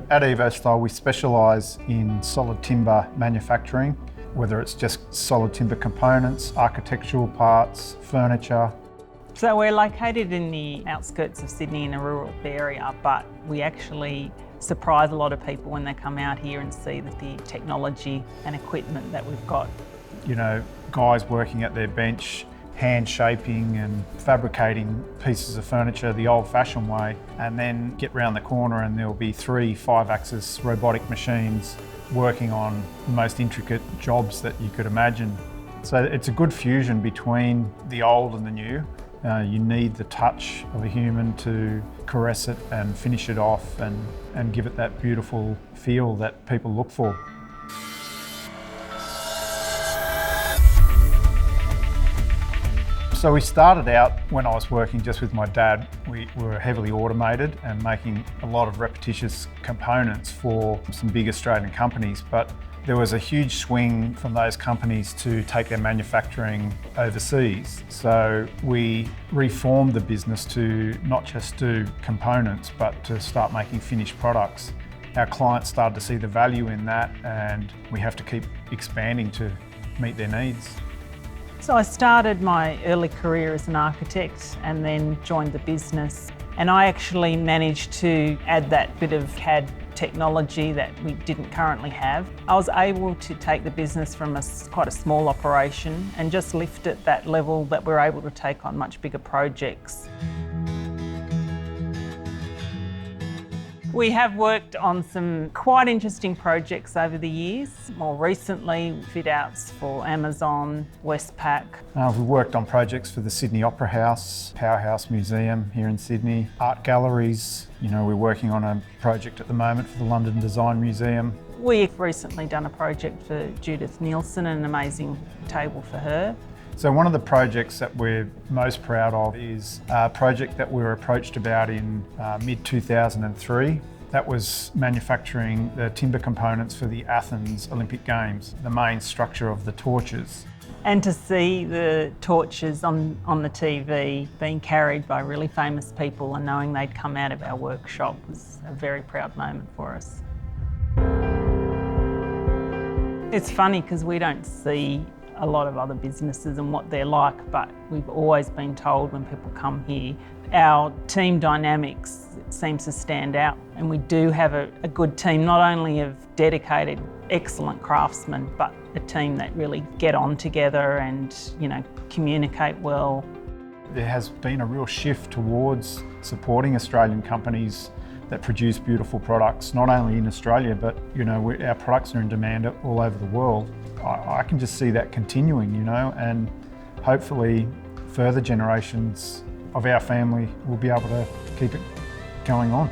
at Evostyle we specialise in solid timber manufacturing, whether it's just solid timber components, architectural parts, furniture. So we're located in the outskirts of Sydney in a rural area, but we actually surprise a lot of people when they come out here and see the technology and equipment that we've got. You know, guys working at their bench, hand shaping and fabricating pieces of furniture the old-fashioned way, and then get round the corner and there'll be 3 5-axis robotic machines working on the most intricate jobs that you could imagine. So it's a good fusion between the old and the new. You need the touch of a human to caress it and finish it off and give it that beautiful feel that people look for. So we started out when I was working just with my dad. We were heavily automated and making a lot of repetitious components for some big Australian companies, but there was a huge swing from those companies to take their manufacturing overseas. So we reformed the business to not just do components, but to start making finished products. Our clients started to see the value in that, and we have to keep expanding to meet their needs. So I started my early career as an architect and then joined the business. And I actually managed to add that bit of CAD technology that we didn't currently have. I was able to take the business from quite a small operation and just lift it that level that we're able to take on much bigger projects. We have worked on some quite interesting projects over the years. More recently, fit-outs for Amazon, Westpac. We've worked on projects for the Sydney Opera House, Powerhouse Museum here in Sydney, art galleries. You know, we're working on a project at the moment for the London Design Museum. We've recently done a project for Judith Nielsen, an amazing table for her. So one of the projects that we're most proud of is a project that we were approached about in mid-2003. That was manufacturing the timber components for the Athens Olympic Games, the main structure of the torches. And to see the torches on the TV being carried by really famous people and knowing they'd come out of our workshop was a very proud moment for us. It's funny because we don't see a lot of other businesses and what they're like, but we've always been told when people come here, our team dynamics seems to stand out, and we do have a good team, not only of dedicated, excellent craftsmen, but a team that really get on together and, you know, communicate well. There has been a real shift towards supporting Australian companies that produce beautiful products, not only in Australia, but, you know, our products are in demand all over the world. I can just see that continuing, you know, and hopefully further generations of our family will be able to keep it going on.